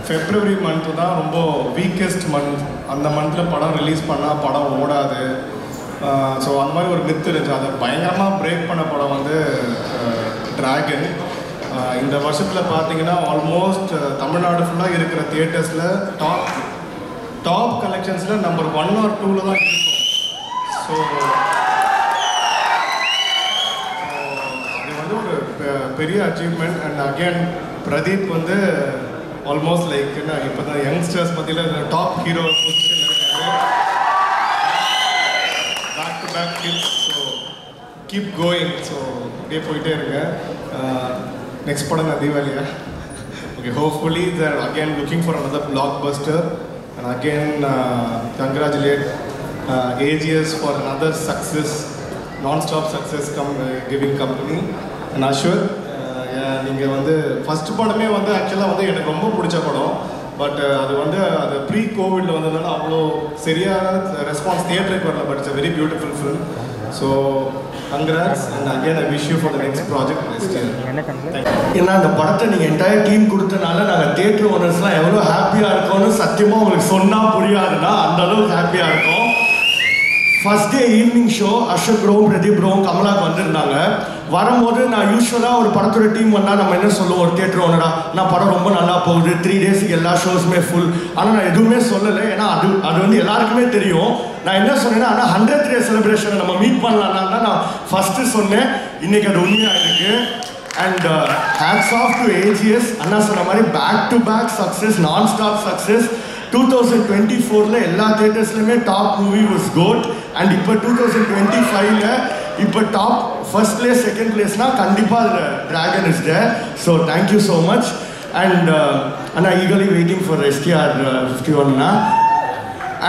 February month தான் ரொம்ப weakest month. அந்த மந்தில் படம் ரிலீஸ் பண்ணால் படம் ஓடாது. ஸோ அந்த மாதிரி ஒரு மித்து இருந்துச்சு. அதை பயங்கரமாக பிரேக் பண்ண படம் வந்து டிராகன். இந்த வருஷத்தில் பார்த்தீங்கன்னா ஆல்மோஸ்ட் தமிழ்நாடு ஃபுல்லாக இருக்கிற தியேட்டர்ஸில் டாப் கலெக்ஷன்ஸில் நம்பர் 1 or 2 தான் இருக்கும். ஸோ அது வந்து ஒரு பெரிய அச்சீவ்மெண்ட். அண்ட் அகெயின் பிரதீப் வந்து ஆல்மோஸ்ட் லைக் என்ன இப்போ தான் யங்ஸ்டர்ஸ் மத்தியில் டாப் ஹீரோ பொசிஷனில் இருக்காரு. Back to back kids. So keep going. So அப்படியே போயிட்டே இருங்க. நெக்ஸ்ட் படம் நான் தீபாவளியா? Okay, hopefully there again looking for another blockbuster. And again, congratulate AGS for another success, non-stop success giving company. And Ashwat, நீங்கள் வந்து ஃபஸ்ட்டு படமே வந்து ஆக்சுவலாக வந்து எனக்கு ரொம்ப பிடிச்ச படம். பட் அது வந்து அது ப்ரீ கோவிடில் வந்ததுனால அவ்வளோ சரியான ரெஸ்பான்ஸ் தியேட்டருக்கு வரல. But it's a very beautiful film. So congrats and again I wish you for the next project next year. ஏன்னா அந்த படத்தை நீங்கள் என்டையர் டீம் கொடுத்தனால நாங்கள் தியேட்டர் ஓனர்ஸ்லாம் எவ்வளோ ஹாப்பியாக இருக்கோம்னு சத்தியமாக உங்களுக்கு சொன்னால் புரியாதுன்னா அந்த அளவுக்கு ஹாப்பியாக இருக்கும். First day evening show Ashok ப்ரோவும் பிரதீப் ப்ரோவும் கமலாக்கு வந்திருந்தாங்க. வரும்போது நான் யூஸ்வலாக ஒரு படத்தோட டீம் வந்தால் நம்ம என்ன சொல்லுவோம், ஒரு தியேட்டர் ஓனரா நான் படம் ரொம்ப நல்லா போகுது, 3 டேஸுக்கு எல்லா ஷோஸுமே ஃபுல். ஆனால் நான் எதுவுமே சொல்லலை. ஏன்னா அது வந்து எல்லாருக்குமே தெரியும். நான் என்ன சொன்னேன்னா, ஆனால் 100th டே செலிப்ரேஷனை நம்ம மீட் பண்ணலான்னா தான் நான் ஃபஸ்ட்டு சொன்னேன். இன்றைக்கி அது உண்மையாக இருக்குது. And hats off to AGS. அண்ணா சொன்ன மாதிரி back to back success, nonstop success. 2024 எல்லா தியேட்டர்ஸ்லையுமே top movie was GOAT. And இப்போ 2025 இப்போ டாப் ஃபர்ஸ்ட் பிளேஸ் செகண்ட் பிளேஸ்னா கண்டிப்பாக அதில் Dragon is there. So thank you so much. And அண்ணா ஈகலி வெயிட்டிங் ஃபார் STR 51ண்ணா.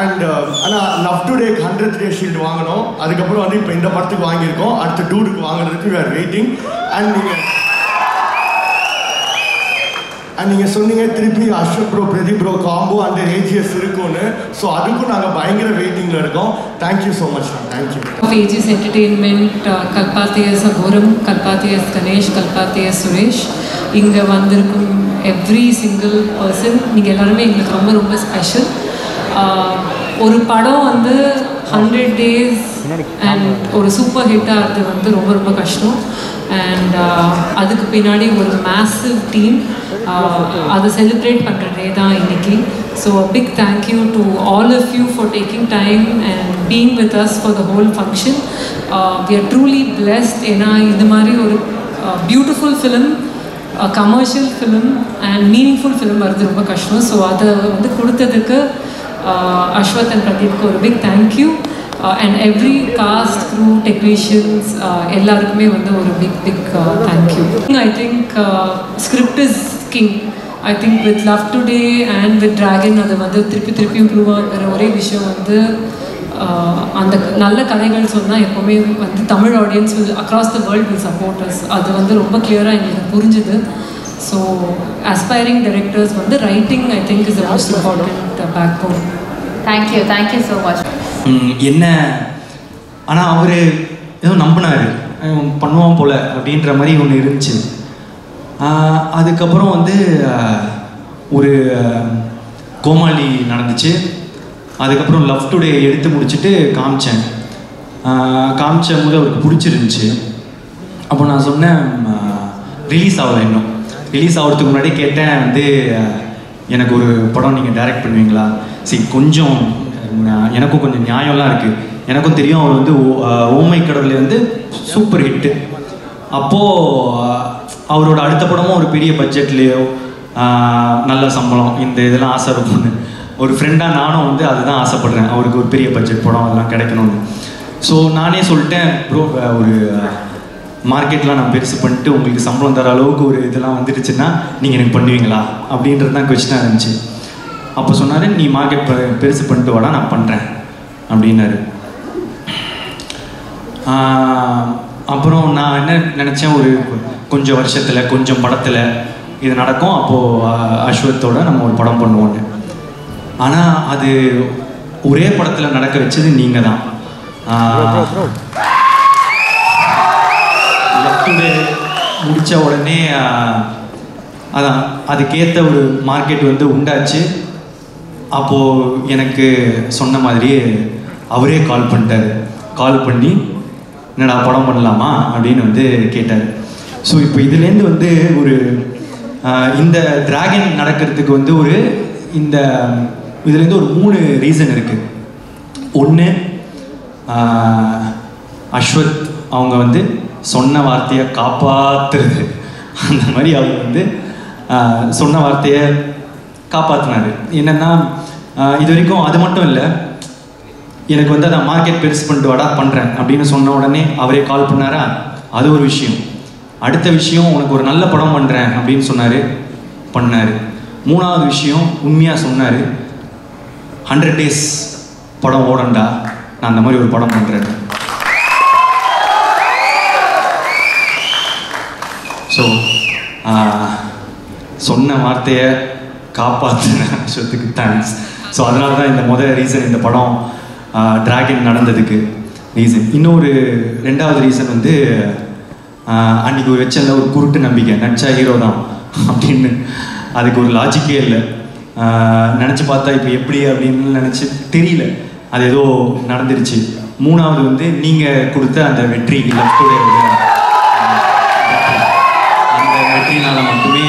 அண்ட் ஆனால் லவ் டுடேக்கு 100th டே ஷீல்டு வாங்கணும். அதுக்கப்புறம் வந்து இப்போ இந்த படத்துக்கு வாங்கியிருக்கோம். அடுத்த டூடுக்கு வாங்குறதுக்கு we are வெயிட்டிங். அண்ட் நீங்கள் சொன்னீங்க திருப்பி Ashok bro Pradeep bro combo அந்த AGS இருக்கும்னு. ஸோ அதுக்கும் நாங்கள் பயங்கர வெயிட்டிங்கில் இருக்கோம். Thank you so much. Thank you. AGS entertainment, Kalpathi S Aghoram, Kalpathi S Ganesh, Kalpathi S Suresh, இங்கே வந்திருக்கும் எவ்ரி சிங்கிள் பர்சன், நீங்கள் எல்லாருமே எங்களுக்கு ரொம்ப ரொம்ப ஸ்பெஷல். ஒரு படம் வந்து 100 days அண்ட் ஒரு சூப்பர் ஹிட்டாக அது வந்து ரொம்ப ரொம்ப கஷ்டம். அண்ட் அதுக்கு பின்னாடி ஒரு மேசிவ் டீம் அதை செலிப்ரேட் பண்ணுற டே தான் இன்னைக்கு. So a big thank you to all of you for taking time and being with us for the whole function. We are truly blessed. ஏன்னா இந்த மாதிரி ஒரு beautiful film, commercial film and meaningful film வருது ரொம்ப கஷ்டம். So அதை வந்து கொடுத்ததுக்கு Ashwath and Pradeepக்கு ஒரு big thank you. And every cast, crew, technicians, எல்லாருக்குமே வந்து ஒரு big thank you. I think script is king. I think with Love Today and with Dragon அது வந்து திருப்பி improve ஆகிற ஒரே விஷயம் வந்து அந்த நல்ல கதைகள் சொன்னால் எப்போவுமே வந்து Tamil audience across the world will support us. அது வந்து ரொம்ப கிளியராக எங்களுக்கு புரிஞ்சுது. ஸோ aspiring directors வந்து writing I think is the most important backbone. Thank you so much. என்ன ஆனால் அவர் ஏதோ நம்பினார், பண்ணுவான் போல் அப்படின்ற மாதிரி ஒன்று இருந்துச்சு. அதுக்கப்புறம் வந்து ஒரு கோமாளி நடந்துச்சு. அதுக்கப்புறம் லவ் டுடே எடுத்து முடிச்சுட்டு காமிச்ச போது அவருக்கு பிடிச்சிருந்துச்சு. அப்போ நான் சொன்னேன் ரிலீஸ் ஆகலை, இன்னும் ரிலீஸ் ஆகிறதுக்கு முன்னாடி கேட்டேன் வந்து எனக்கு ஒரு படம் நீங்கள் டைரக்ட் பண்ணுவீங்களா? சரி, கொஞ்சம் எனக்கும் கொஞ்சம் நியாயம்லாம் இருக்குது. எனக்கும் தெரியும் அவர் வந்து ஓமை கடவுள் வந்து சூப்பர் ஹிட்டு. அப்போது அவரோட அடுத்த படமும் ஒரு பெரிய பட்ஜெட்லேயோ நல்ல சம்பளம் இந்த இதெல்லாம் ஆசை இருக்கும்னு ஒரு ஃப்ரெண்டாக நானும் வந்து அதுதான் ஆசைப்பட்றேன். அவருக்கு ஒரு பெரிய பட்ஜெட் படம் அதெல்லாம் கிடைக்கணும்னு. ஸோ நானே சொல்லிட்டேன், ப்ரோ ஒரு மார்க்கெட்லாம் நான் பெருசு பண்ணிட்டு உங்களுக்கு சம்பளம் தர அளவுக்கு ஒரு இதெல்லாம் வந்துடுச்சுன்னா நீங்கள் எனக்கு பண்ணுவீங்களா அப்படின்றது தான் கொஸ்டினாக இருந்துச்சு. அப்போ சொன்னார், நீ மார்க்கெட் பெருசு பண்ணிட்டு வாடா, நான் பண்ணுறேன் அப்படின்னாரு. அப்புறம் நான் என்ன நினச்சேன், ஒரு கொஞ்சம் வருஷத்தில் கொஞ்சம் படத்தில் இது நடக்கும், அப்போது அஸ்வத்தோட நம்ம ஒரு படம் பண்ணுவோன்னு. ஆனால் அது ஒரே படத்தில் நடக்க வச்சது நீங்கள் தான். லவ் டுடே முடித்த உடனே அதான் அதுக்கேற்ற ஒரு மார்க்கெட் வந்து உண்டாச்சு. அப்போது எனக்கு சொன்ன மாதிரியே அவரே கால் பண்ணிட்டார். கால் பண்ணி என்னடா படம் பண்ணலாமா அப்படின்னு வந்து கேட்டார். ஸோ இப்போ இதுலேருந்து வந்து ஒரு இந்த டிராகன் நடக்கிறதுக்கு வந்து ஒரு இந்த இதுலேருந்து ஒரு 3 ரீசன் இருக்குது. ஒன்று, அஸ்வத் அவங்க வந்து சொன்ன வார்த்தையை காப்பாற்றுறது. அந்த மாதிரி அவங்க வந்து சொன்ன வார்த்தையை காப்பாற்றினார். என்னென்னா இது வரைக்கும் அது மட்டும் இல்லை, எனக்கு வந்து அதை மார்க்கெட் பெருசு பண்ணிட்டு வாடா பண்ணுறேன் அப்படின்னு சொன்ன உடனே அவரே கால் பண்ணாரா, அது ஒரு விஷயம். அடுத்த விஷயம், உனக்கு ஒரு நல்ல படம் பண்ணுறேன் அப்படின்னு சொன்னார், பண்ணார். 3வது விஷயம், உண்மையாக சொன்னார், 100 days படம் ஓடண்டா, நான் அந்த மாதிரி ஒரு படம் பண்ணுறேன். ஸோ சொன்ன வார்த்தையை காப்பாற்றின அஸ்வத்துக்கு தேங்க்ஸ். ஸோ அதனால தான் இந்த ரீசன் இந்த படம் டிராகன் நடந்ததுக்கு ரீசன். இன்னொரு 2வது ரீசன் வந்து அன்றைக்கி ஒரு வச்சல ஒரு குருட்டு நம்பிக்கை, நடிச்சா ஹீரோ தான் அப்படின்னு. அதுக்கு ஒரு லாஜிக்கே இல்லை. நினச்சி பார்த்தா இப்போ எப்படி அப்படின்னு நினச்சி தெரியல, அது ஏதோ நடந்துருச்சு. 3வது வந்து நீங்கள் கொடுத்த அந்த வெற்றி, லவ்டுடே அந்த வெற்றினால் மட்டுமே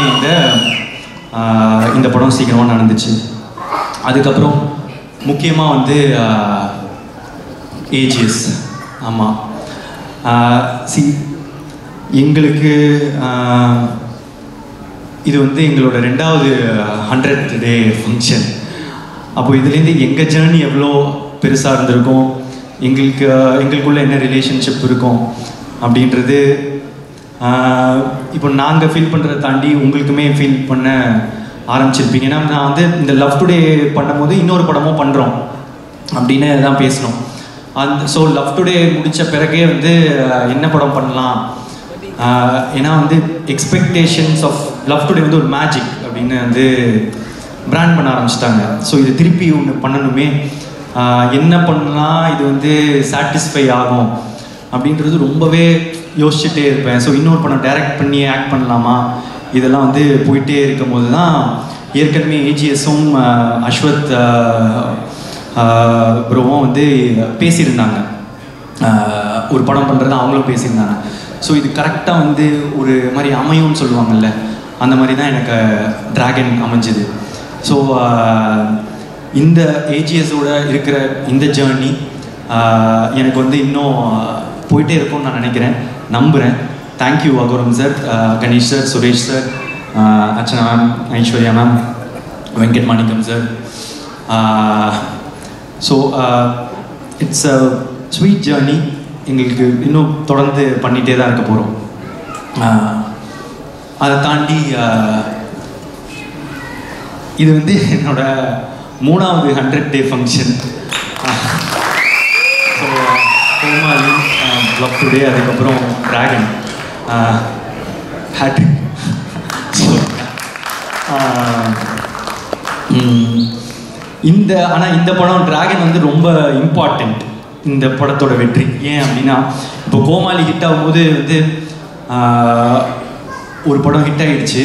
இந்த படம் சீக்கிரமாக நடந்துச்சு. அதுக்கப்புறம் முக்கியமாக வந்து ஏஜிஎஸ். ஆமாம், எங்களுக்கு இது வந்து எங்களோட 2வது 100th day ஃபங்க்ஷன். அப்போது இதுலேருந்து எங்கள் ஜேர்னி எவ்வளோ பெருசாக இருந்திருக்கும், எங்களுக்குள்ளே என்ன ரிலேஷன்ஷிப் இருக்கும் அப்படின்றது இப்போ நாங்கள் ஃபீல் பண்ணுறதை தாண்டி உங்களுக்குமே ஃபீல் பண்ண ஆரம்பிச்சிருப்பீங்க. ஏன்னா நான் வந்து இந்த லவ் டுடே பண்ணும்போது இன்னொரு படமும் பண்ணுறோம் அப்படின்னு தான் பேசணும். ஸோ லவ் டுடே முடித்த பிறகே வந்து என்ன படம் பண்ணலாம், ஏன்னா வந்து எக்ஸ்பெக்டேஷன்ஸ் ஆஃப் லவ் டுடே வந்து ஒரு மேஜிக் அப்படின்னு வந்து பிராண்ட் பண்ண ஆரம்பிச்சிட்டாங்க. ஸோ இது திருப்பி ஒன்று பண்ணணுமே, என்ன பண்ணலாம், இது வந்து சாட்டிஸ்ஃபை ஆகும் அப்படின்றது ரொம்பவே யோசிச்சுட்டே இருப்பேன். ஸோ இன்னொரு படம் டைரக்ட் பண்ணி ஆக்ட் பண்ணலாமா, இதெல்லாம் வந்து போயிட்டே இருக்கும் போது தான் ஏற்கனவே ஏஜிஎஸும் அஸ்வத் ப்ரோவும் வந்து பேசியிருந்தாங்க, ஒரு படம் பண்ணுறது அவங்களும் பேசியிருந்தாங்க. ஸோ இது கரெக்டாக வந்து ஒரு மாதிரி அமையும்னு சொல்லுவாங்கல்ல, அந்த மாதிரி தான் எனக்கு டிராகன் அமைஞ்சுது. ஸோ இந்த ஏஜிஎஸோட இருக்கிற இந்த ஜேர்னி எனக்கு வந்து இன்னும் போயிட்டே இருக்கும்னு நான் நினைக்கிறேன், நம்புகிறேன். Thank you Aghoram sir, Ganesh sir, Suresh sir, Archana ma'am, Aishwarya ma'am, Venkat Manickam sir. So it's a sweet journey. எங்களுக்கு இன்னும் தொடர்ந்து பண்ணிகிட்டே தான் இருக்க போகிறோம். அதை தாண்டி இது வந்து என்னோட 3வது 100th day ஃபங்க்ஷன். ஸோ கோமாளி, லவ் டுடே, அதுக்கப்புறம் டிராகன், ஹேட்ரிக். இந்த படம் டிராகன் வந்து ரொம்ப இம்பார்ட்டண்ட் இந்த படத்தோட வெற்றி. ஏன் அப்படின்னா, இப்போ கோமாளி ஹிட் ஆகும்போது வந்து ஒரு படம் ஹிட் ஆகிடுச்சு,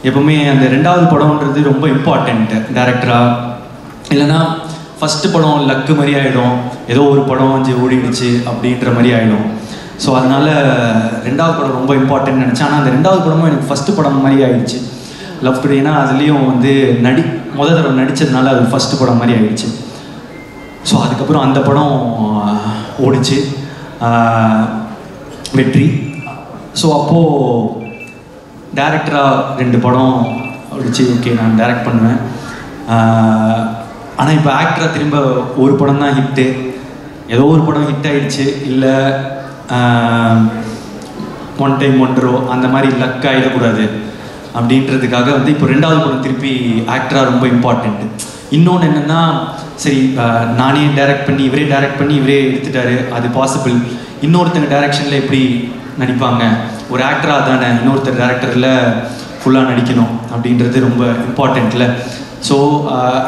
எப்போவுமே அந்த 2வது படம்ன்றது ரொம்ப இம்பார்ட்டண்ட் டேரக்டராக. இல்லைன்னா ஃபஸ்ட்டு படம் லக்கு மாதிரி ஆகிடும், ஏதோ ஒரு படம் வந்து ஓடிடுச்சு அப்படின்ற மாதிரி ஆகிடும். ஸோ அதனால் 2வது படம் ரொம்ப இம்பார்ட்டன்ட் நினச்சேன். ஆனால் அந்த 2வது படமும் எனக்கு ஃபஸ்ட்டு படம் மாதிரி ஆகிடுச்சு லவ் டுடேனா. அதுலேயும் வந்து முதல் தடவை நடித்ததுனால அது ஃபஸ்ட்டு படம் மாதிரி ஆகிடுச்சு. ஸோ அதுக்கப்புறம் அந்த படம் ஓடிச்சு, வெற்றி. ஸோ அப்போது டேரக்டராக 2 படம் ஓடிச்சு, ஓகே நான் டைரக்ட் பண்ணுவேன். ஆனால் இப்போ ஆக்டராக திரும்ப ஒரு படம் தான் ஹிட்டு, ஏதோ ஒரு படம் ஹிட் ஆகிடுச்சு, இல்லை ஒன் டைம் ஒன்றோ அந்த மாதிரி லக் ஆகிடக்கூடாது அப்படின்றதுக்காக வந்து இப்போ 2வது படம் திருப்பி ஆக்டராக ரொம்ப இம்பார்ட்டண்ட்டு. இன்னொன்று என்னென்னா, சரி நானே டைரக்ட் பண்ணி இவரே எடுத்துட்டாரு, அது பாசிபிள். இன்னொருத்தங்க டைரக்ஷனில் எப்படி நடிப்பாங்க, ஒரு ஆக்டராக தானே இன்னொருத்தர் டைரக்டரில் ஃபுல்லாக நடிக்கணும் அப்படின்றது ரொம்ப இம்பார்ட்டண்ட்டில். ஸோ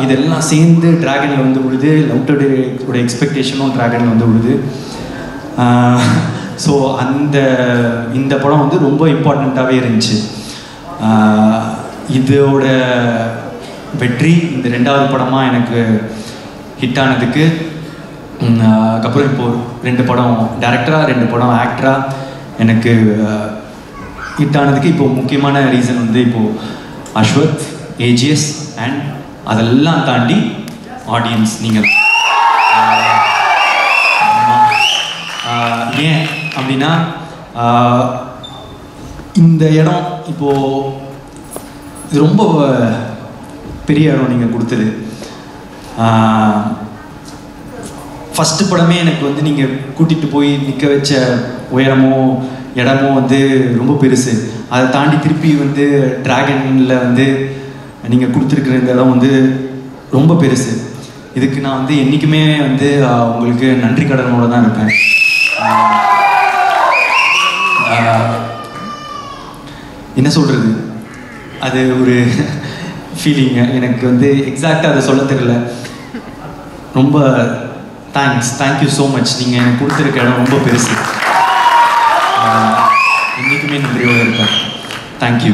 இதெல்லாம் சேர்ந்து டிராகனில் வந்து விழுது, லவ் டுடேயோட எக்ஸ்பெக்டேஷனும் டிராகனில் வந்து விழுது. ஸோ இந்த படம் வந்து ரொம்ப இம்பார்ட்டண்ட்டாகவே இருந்துச்சு. இதோட வெற்றி இந்த 2வது படமாக எனக்கு ஹிட் ஆனதுக்கு, அதுக்கப்புறம் இப்போது 2 படம் டைரக்டராக 2 படம் ஆக்டராக எனக்கு ஹிட் ஆனதுக்கு இப்போது முக்கியமான ரீசன் வந்து இப்போது அஸ்வத், ஏஜிஎஸ் அண்ட் அதெல்லாம் தாண்டி ஆடியன்ஸ் நீங்கள். ஏன் அப்படின்னா இந்த இடம் இப்போது இது ரொம்ப பெரிய இடம் நீங்கள் கொடுத்தது. ஃபஸ்ட்டு படமே எனக்கு வந்து நீங்கள் கூட்டிகிட்டு போய் நிற்க வச்ச உயரமோ இடமோ வந்து ரொம்ப பெருசு. அதை தாண்டி திருப்பி வந்து ட்ராகனில் வந்து நீங்கள் கொடுத்துருக்குற இந்த இடம் வந்து ரொம்ப பெருசு. இதுக்கு நான் வந்து என்றைக்குமே வந்து உங்களுக்கு நன்றி கடனோட தான் இருப்பேன். என்ன சொல்கிறது, அது ஒரு ஃபீலிங்கு. எனக்கு வந்து எக்ஸாக்டாக அதை சொல்ல தெரியல. ரொம்ப தேங்க்யூ ஸோ மச். நீங்கள் எனக்கு கொடுத்துருக்க இடம் ரொம்ப பெருசு. என்றைக்குமே நன்றியோடு இருப்பேன். தேங்க்யூ.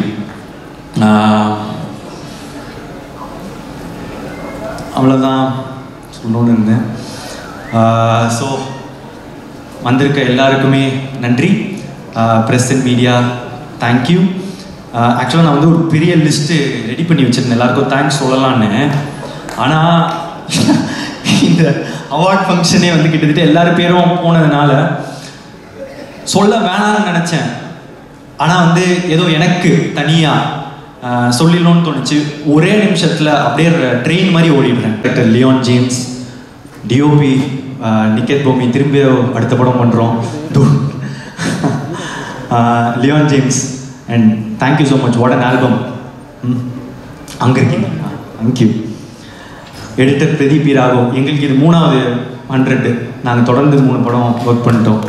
அவ்வளோதான் சொல்லணுன்னு இருந்தேன். ஸோ வந்திருக்க எல்லாருக்குமே நன்றி. Press and media thank you. ஆக்சுவலாக நான் வந்து ஒரு பெரிய லிஸ்ட்டு ரெடி பண்ணி வச்சுருந்தேன் எல்லாருக்கும் தேங்க்ஸ் சொல்லலான்னு. ஆனால் இந்த அவார்ட் ஃபங்க்ஷனே வந்து கிட்டத்தட்ட எல்லாரும் பேரும் போனதுனால சொல்ல வேணாம்னு நினச்சேன். ஆனால் வந்து ஏதோ எனக்கு தனியாக சொல்லிடணும்னு தோணுச்சு. ஒரே நிமிஷத்தில் அப்படியே ட்ரெயின் மாதிரி ஓடிடுறேன். டாக்டர் லியோன் ஜேம்ஸ், டிஓபி நிக்கெத் பூமி, திரும்பி அடுத்த படம் பண்ணுறோம். Leon James and thank you so much. What an album. அங்கே இருக்கீங்க. தேங்க்யூ. எடிட்டர் பிரதீப் ராகவ். எங்களுக்கு இது 3வது 100. நாங்கள் தொடர்ந்து 3 படம் ஒர்க் பண்ணிட்டோம்.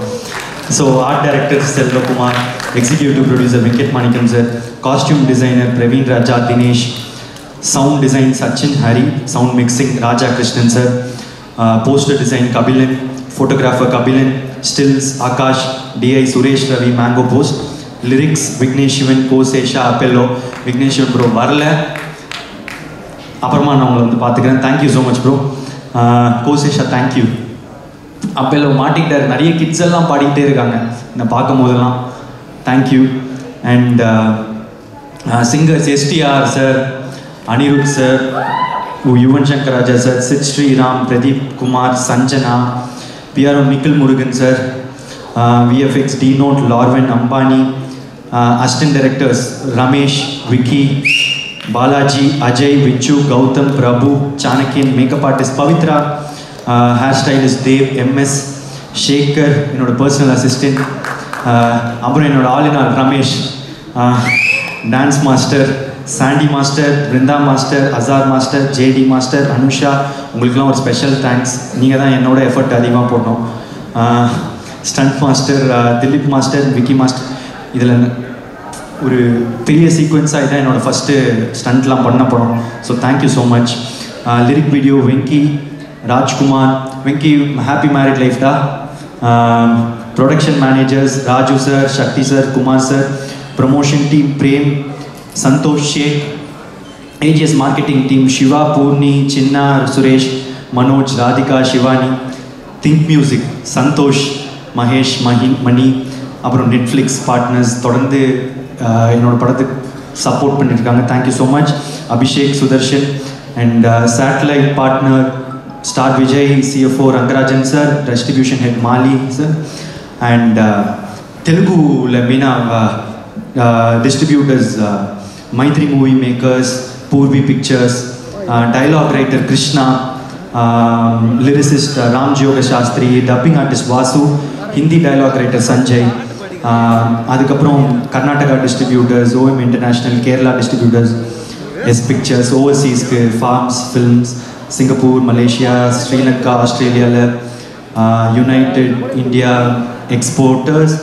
So art director Selvakumar, executive producer Venkat Manickam sir, costume designer Praveen Raja Dinesh, sound design Sachin Hari, sound mixing Raja Krishnan sir, poster design Kabilan, photographer Kabilan, stills Akash, DI Suresh Ravi, Mango Post, lyrics Vignesh Shivan, Kosesha அப்பெல்லோ. விக்னேஷ் சிவன் ப்ரோ வரல, அப்புறமா நான் உங்களை வந்து பார்த்துக்கிறேன். Thank you so much bro. Kosesha thank you. அப்பெல்லோ மாட்டிக்கிட்டார். நிறைய கிட்ஸ் எல்லாம் பாடிக்கிட்டே இருக்காங்க நான் பார்க்கும் போதெல்லாம். Thank you. And singers STR sir, Anirudh sir, Yuvan Shankar Raja sir, Sid Sriram, Pradeep Kumar, Sanjana, PRO Nikhil Murugan sir, VFX டினோட், லார்வன் Ambani, assistant directors Ramesh, Vicky, Balaji, Ajay, Vichu, Gautham, Prabhu, Chanakyan, makeup artist Pavithra, hair stylist Dev, MS, Shekhar என்னோட பர்சனல் அசிஸ்டன்ட், அப்புறம் என்னோட ஆளினால் Ramesh, dance master Sandy master, Brindha master, Azhar master, JD master, Anusha. உங்களுக்குலாம் ஒரு ஸ்பெஷல் தேங்க்ஸ். நீங்கள் தான் என்னோட எஃபர்ட் அதிகமாக போடணும். Stunt master Dilip master, Vicky master. இதில் ஒரு பெரிய சீக்வன்ஸாக இதான் என்னோடய ஃபஸ்ட்டு ஸ்டண்ட்லாம் பண்ண படம். So thank you so much. Lyric video Venky, Rajkumar. Venky happy married லைஃப்டா. Production managers Raju sir, Sakthi sir, Kumar sir. Promotion team Prem, Santhosh Sheikh. AGS marketing team Siva, Poorni, Chinna, Suresh, Manoj, Radhika, Sivani. Think Music Santhosh, Mahesh, Mani. அப்புறம் நெட்ஃப்ளிக்ஸ் பார்ட்னர்ஸ் தொடர்ந்து என்னோடய படத்துக்கு சப்போர்ட் பண்ணியிருக்காங்க. Thank you so much. Abhishek, Sudharshan. And satellite partner Star Vijay, CFO Rangarajan sir, distribution head Mali sir. And தெலுங்குல மெயினாக distributors Mythri Movie Makers, Poorvi Pictures, dialogue writer Krishna, lyricist Ram Joga Sastry, dubbing artist Vasu, Hindi dialogue writer Sanjay. அதுக்கப்புறம் Karnataka distributors OM International, Kerala distributors S Pictures, ஓவர்சீஸ்க்கு Phars Films, Singapore, Malaysia, Sri Lanka, ஆஸ்திரேலியாவில், United India Exporters,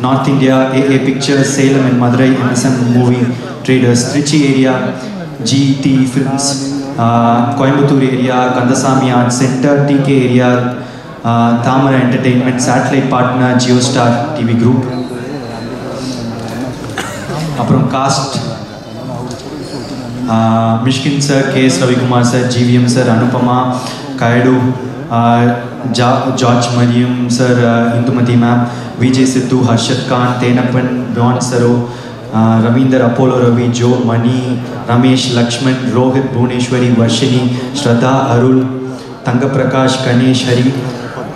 North India AA Pictures, Salem and Madurai MSM Movie Traders, Trichy area GT Films, Coimbatore area Kandasamy Art Centre, TK area Thamarai Entertainment, satellite partner Jio Star TV group. அப்புறம் cast Mysskin sir, KS Ravikumar sir, GVM sir, Anupama, Kayadu, George Maryan sir, Indumathi ma'am, Vijay Siddhu, Harshath Khan, Thenappan, பியான் சரோ, Raveendar, Apollo Ravi, Jo, Mani, Ramesh, Lakshman, Rohit, Bhuvaneshwari, Varshini, Shraddha, Arul, Thangaprakash, Ganesh, Hari,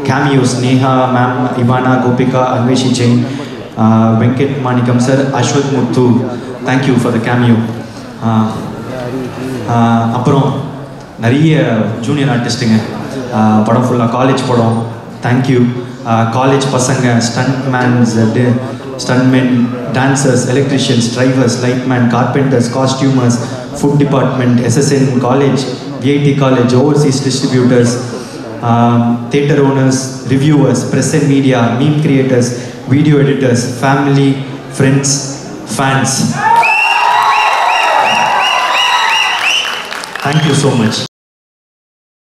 cameos, Neha ma'am, Ivana, Gopika, Anveshi Jain, Venkat Manikam sir, Ashwath Muthu, thank you for the cameo. அப்புறம் நிறைய junior ஆர்டிஸ்ட்டுங்க, படம் ஃபுல்லாக college படம், thank you. College பசங்க, stuntmen, dancers, electricians, drivers, lightman, carpenters, costumers, food department, SSN college, VIT college, overseas distributors, theatre owners, reviewers, press and media, meme creators, video editors, family, friends, fans. Thank you so much.